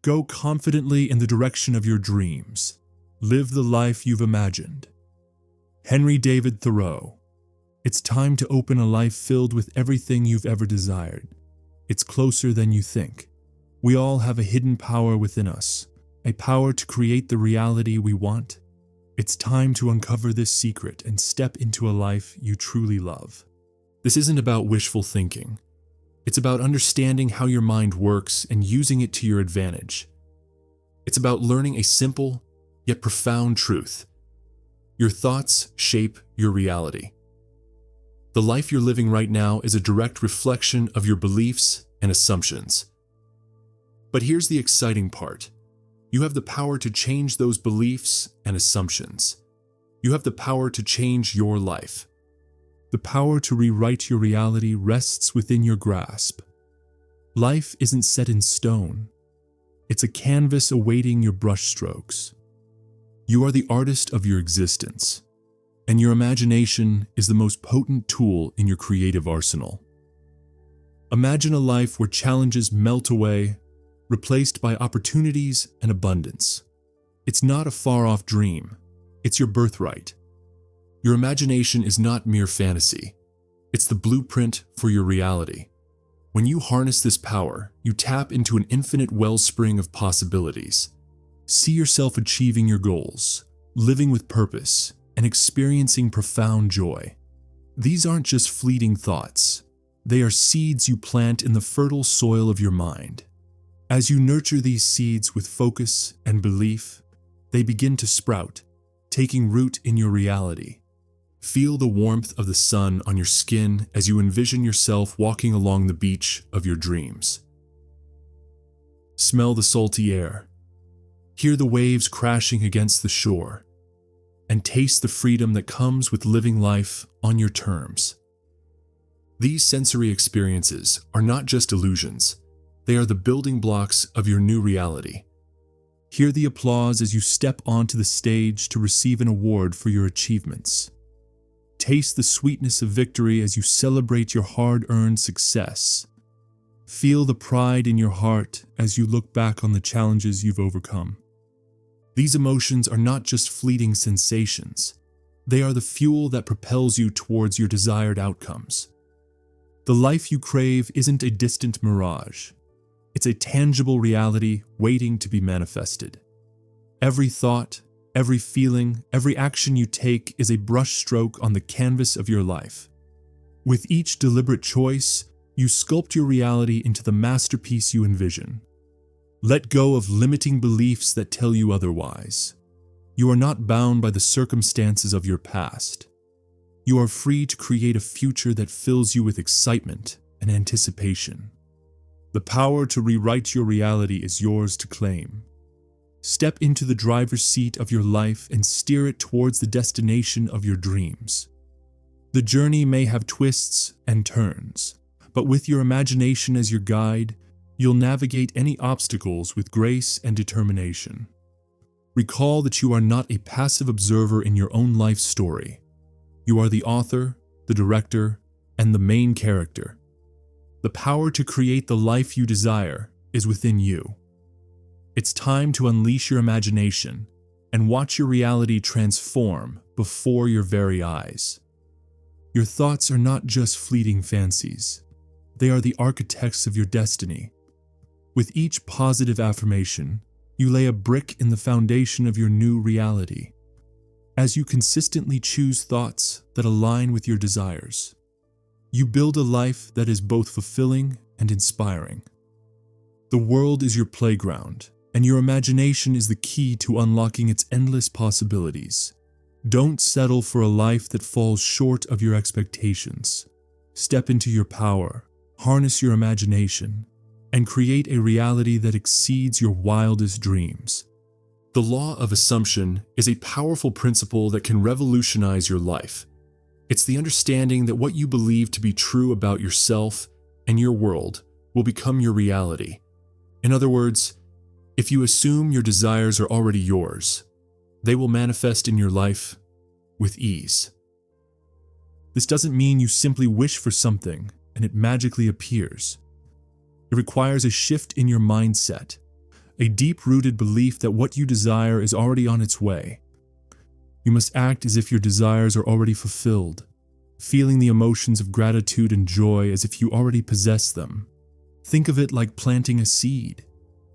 Go confidently in the direction of your dreams. Live the life you've imagined. Henry David Thoreau. It's time to open a life filled with everything you've ever desired. It's closer than you think. We all have a hidden power within us, a power to create the reality we want. It's time to uncover this secret and step into a life you truly love. This isn't about wishful thinking. It's about understanding how your mind works and using it to your advantage. It's about learning a simple, yet profound truth. Your thoughts shape your reality. The life you're living right now is a direct reflection of your beliefs and assumptions. But here's the exciting part. You have the power to change those beliefs and assumptions. You have the power to change your life. The power to rewrite your reality rests within your grasp. Life isn't set in stone. It's a canvas awaiting your brushstrokes. You are the artist of your existence, and your imagination is the most potent tool in your creative arsenal. Imagine a life where challenges melt away, replaced by opportunities and abundance. It's not a far-off dream. It's your birthright. Your imagination is not mere fantasy. It's the blueprint for your reality. When you harness this power, you tap into an infinite wellspring of possibilities. See yourself achieving your goals, living with purpose, and experiencing profound joy. These aren't just fleeting thoughts. They are seeds you plant in the fertile soil of your mind. As you nurture these seeds with focus and belief, they begin to sprout, taking root in your reality. Feel the warmth of the sun on your skin as you envision yourself walking along the beach of your dreams. Smell the salty air. Hear the waves crashing against the shore, and taste the freedom that comes with living life on your terms. These sensory experiences are not just illusions. They are the building blocks of your new reality. Hear the applause as you step onto the stage to receive an award for your achievements. Taste the sweetness of victory as you celebrate your hard-earned success. Feel the pride in your heart as you look back on the challenges you've overcome. These emotions are not just fleeting sensations. They are the fuel that propels you towards your desired outcomes. The life you crave isn't a distant mirage. It's a tangible reality waiting to be manifested. Every thought, every feeling, every action you take is a brushstroke on the canvas of your life. With each deliberate choice, you sculpt your reality into the masterpiece you envision. Let go of limiting beliefs that tell you otherwise. You are not bound by the circumstances of your past. You are free to create a future that fills you with excitement and anticipation. The power to rewrite your reality is yours to claim. Step into the driver's seat of your life and steer it towards the destination of your dreams. The journey may have twists and turns, but with your imagination as your guide, you'll navigate any obstacles with grace and determination. Recall that you are not a passive observer in your own life story. You are the author, the director, and the main character. The power to create the life you desire is within you. It's time to unleash your imagination and watch your reality transform before your very eyes. Your thoughts are not just fleeting fancies. They are the architects of your destiny. With each positive affirmation, you lay a brick in the foundation of your new reality. As you consistently choose thoughts that align with your desires, you build a life that is both fulfilling and inspiring. The world is your playground, and your imagination is the key to unlocking its endless possibilities. Don't settle for a life that falls short of your expectations. Step into your power, harness your imagination, and create a reality that exceeds your wildest dreams. The law of assumption is a powerful principle that can revolutionize your life. It's the understanding that what you believe to be true about yourself and your world will become your reality. In other words, if you assume your desires are already yours, they will manifest in your life with ease. This doesn't mean you simply wish for something and it magically appears. It requires a shift in your mindset, a deep-rooted belief that what you desire is already on its way. You must act as if your desires are already fulfilled, feeling the emotions of gratitude and joy as if you already possess them. Think of it like planting a seed.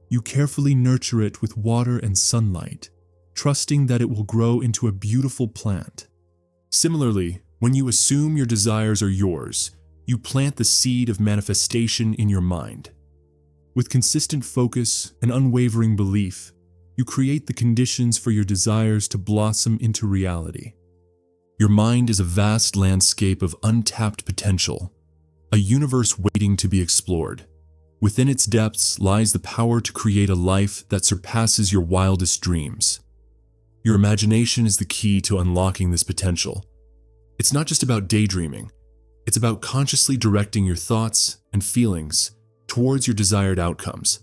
You carefully nurture it with water and sunlight, trusting that it will grow into a beautiful plant. Similarly, when you assume your desires are yours, you plant the seed of manifestation in your mind. With consistent focus and unwavering belief, you create the conditions for your desires to blossom into reality. Your mind is a vast landscape of untapped potential, a universe waiting to be explored. Within its depths lies the power to create a life that surpasses your wildest dreams. Your imagination is the key to unlocking this potential. It's not just about daydreaming. It's about consciously directing your thoughts and feelings towards your desired outcomes.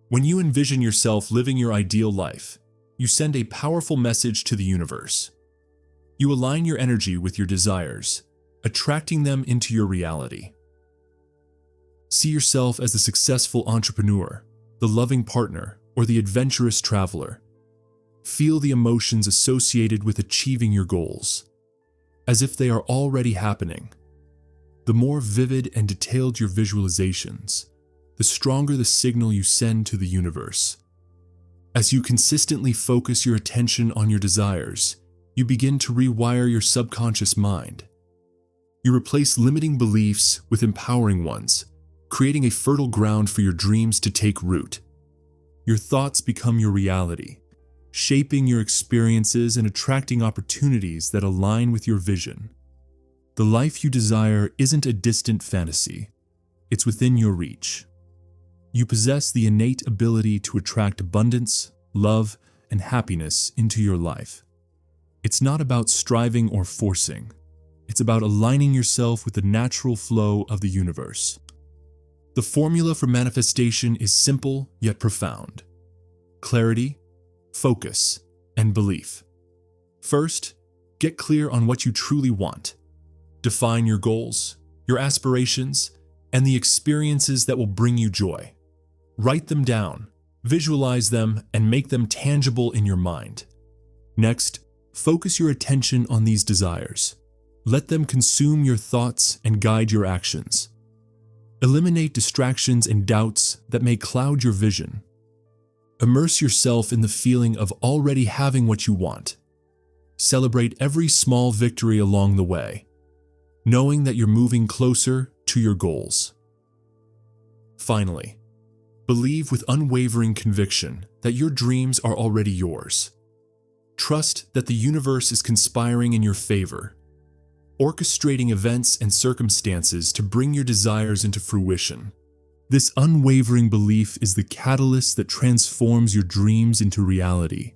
When you envision yourself living your ideal life, you send a powerful message to the universe. You align your energy with your desires, attracting them into your reality. See yourself as the successful entrepreneur, the loving partner, or the adventurous traveler. Feel the emotions associated with achieving your goals, as if they are already happening. The more vivid and detailed your visualizations, the stronger the signal you send to the universe. As you consistently focus your attention on your desires, you begin to rewire your subconscious mind. You replace limiting beliefs with empowering ones, creating a fertile ground for your dreams to take root. Your thoughts become your reality, shaping your experiences and attracting opportunities that align with your vision. The life you desire isn't a distant fantasy. It's within your reach. You possess the innate ability to attract abundance, love, and happiness into your life. It's not about striving or forcing. It's about aligning yourself with the natural flow of the universe. The formula for manifestation is simple yet profound. Clarity, focus, and belief. First, get clear on what you truly want. Define your goals, your aspirations, and the experiences that will bring you joy. Write them down, visualize them, and make them tangible in your mind. Next, focus your attention on these desires. Let them consume your thoughts and guide your actions. Eliminate distractions and doubts that may cloud your vision. Immerse yourself in the feeling of already having what you want. Celebrate every small victory along the way, knowing that you're moving closer to your goals. Finally, believe with unwavering conviction that your dreams are already yours. Trust that the universe is conspiring in your favor, orchestrating events and circumstances to bring your desires into fruition. This unwavering belief is the catalyst that transforms your dreams into reality.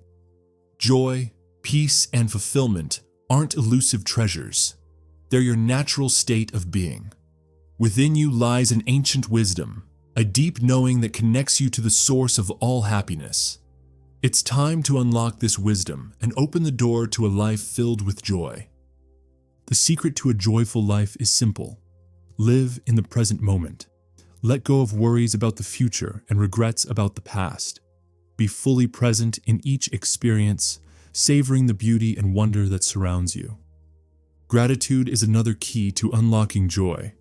Joy, peace, and fulfillment aren't elusive treasures. They're your natural state of being. Within you lies an ancient wisdom, a deep knowing that connects you to the source of all happiness. It's time to unlock this wisdom and open the door to a life filled with joy. The secret to a joyful life is simple. Live in the present moment. Let go of worries about the future and regrets about the past. Be fully present in each experience, savoring the beauty and wonder that surrounds you. Gratitude is another key to unlocking joy.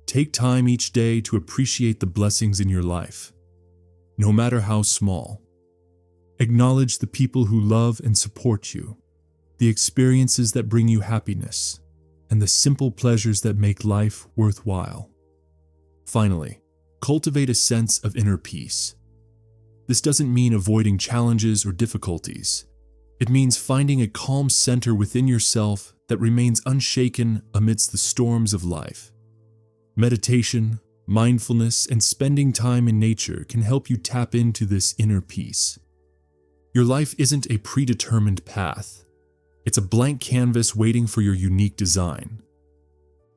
Take time each day to appreciate the blessings in your life, no matter how small. Acknowledge the people who love and support you, the experiences that bring you happiness, and the simple pleasures that make life worthwhile. Finally, cultivate a sense of inner peace. This doesn't mean avoiding challenges or difficulties. It means finding a calm center within yourself that remains unshaken amidst the storms of life. Meditation, mindfulness, and spending time in nature can help you tap into this inner peace. Your life isn't a predetermined path. It's a blank canvas waiting for your unique design.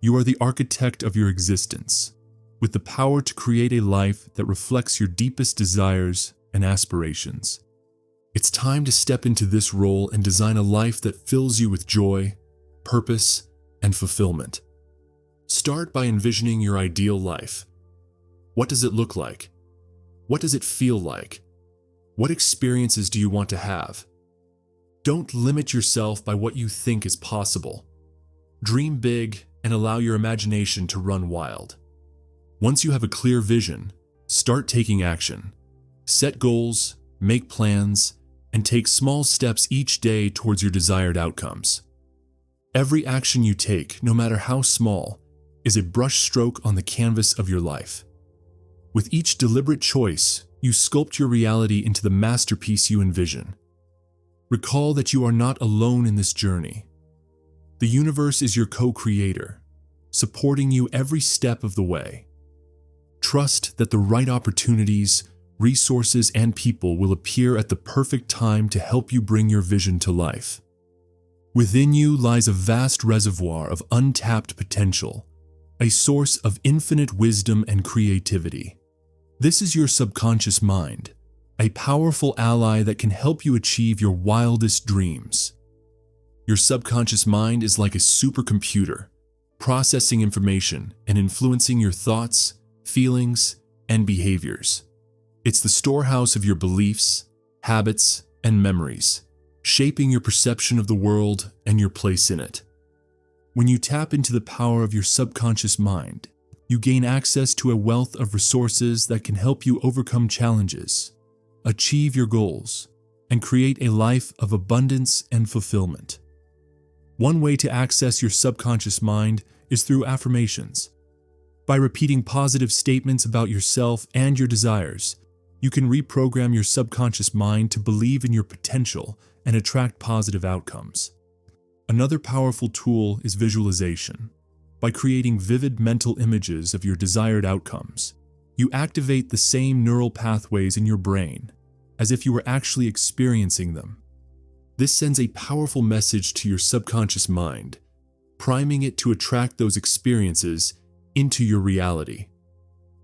You are the architect of your existence, with the power to create a life that reflects your deepest desires and aspirations. It's time to step into this role and design a life that fills you with joy, purpose, and fulfillment. Start by envisioning your ideal life. What does it look like? What does it feel like? What experiences do you want to have? Don't limit yourself by what you think is possible. Dream big and allow your imagination to run wild. Once you have a clear vision, start taking action. Set goals, make plans, and take small steps each day towards your desired outcomes. Every action you take, no matter how small, is a brushstroke on the canvas of your life. With each deliberate choice, you sculpt your reality into the masterpiece you envision. Recall that you are not alone in this journey. The universe is your co-creator, supporting you every step of the way. Trust that the right opportunities, resources, and people will appear at the perfect time to help you bring your vision to life. Within you lies a vast reservoir of untapped potential, a source of infinite wisdom and creativity. This is your subconscious mind, a powerful ally that can help you achieve your wildest dreams. Your subconscious mind is like a supercomputer, processing information and influencing your thoughts, feelings, and behaviors. It's the storehouse of your beliefs, habits, and memories, shaping your perception of the world and your place in it. When you tap into the power of your subconscious mind, you gain access to a wealth of resources that can help you overcome challenges, achieve your goals, and create a life of abundance and fulfillment. One way to access your subconscious mind is through affirmations. By repeating positive statements about yourself and your desires, you can reprogram your subconscious mind to believe in your potential and attract positive outcomes. Another powerful tool is visualization. By creating vivid mental images of your desired outcomes, you activate the same neural pathways in your brain as if you were actually experiencing them. This sends a powerful message to your subconscious mind, priming it to attract those experiences into your reality.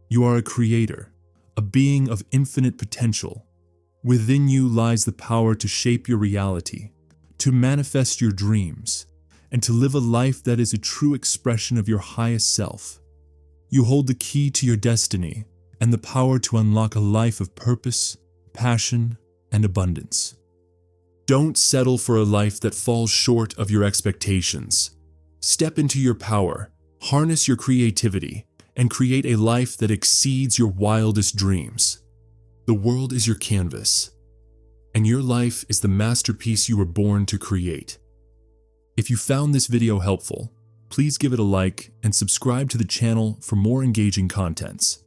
You are a creator, a being of infinite potential. Within you lies the power to shape your reality, to manifest your dreams, and to live a life that is a true expression of your highest self. You hold the key to your destiny and the power to unlock a life of purpose, passion, and abundance. Don't settle for a life that falls short of your expectations. Step into your power, harness your creativity, and create a life that exceeds your wildest dreams. The world is your canvas, and your life is the masterpiece you were born to create. If you found this video helpful, please give it a like and subscribe to the channel for more engaging contents.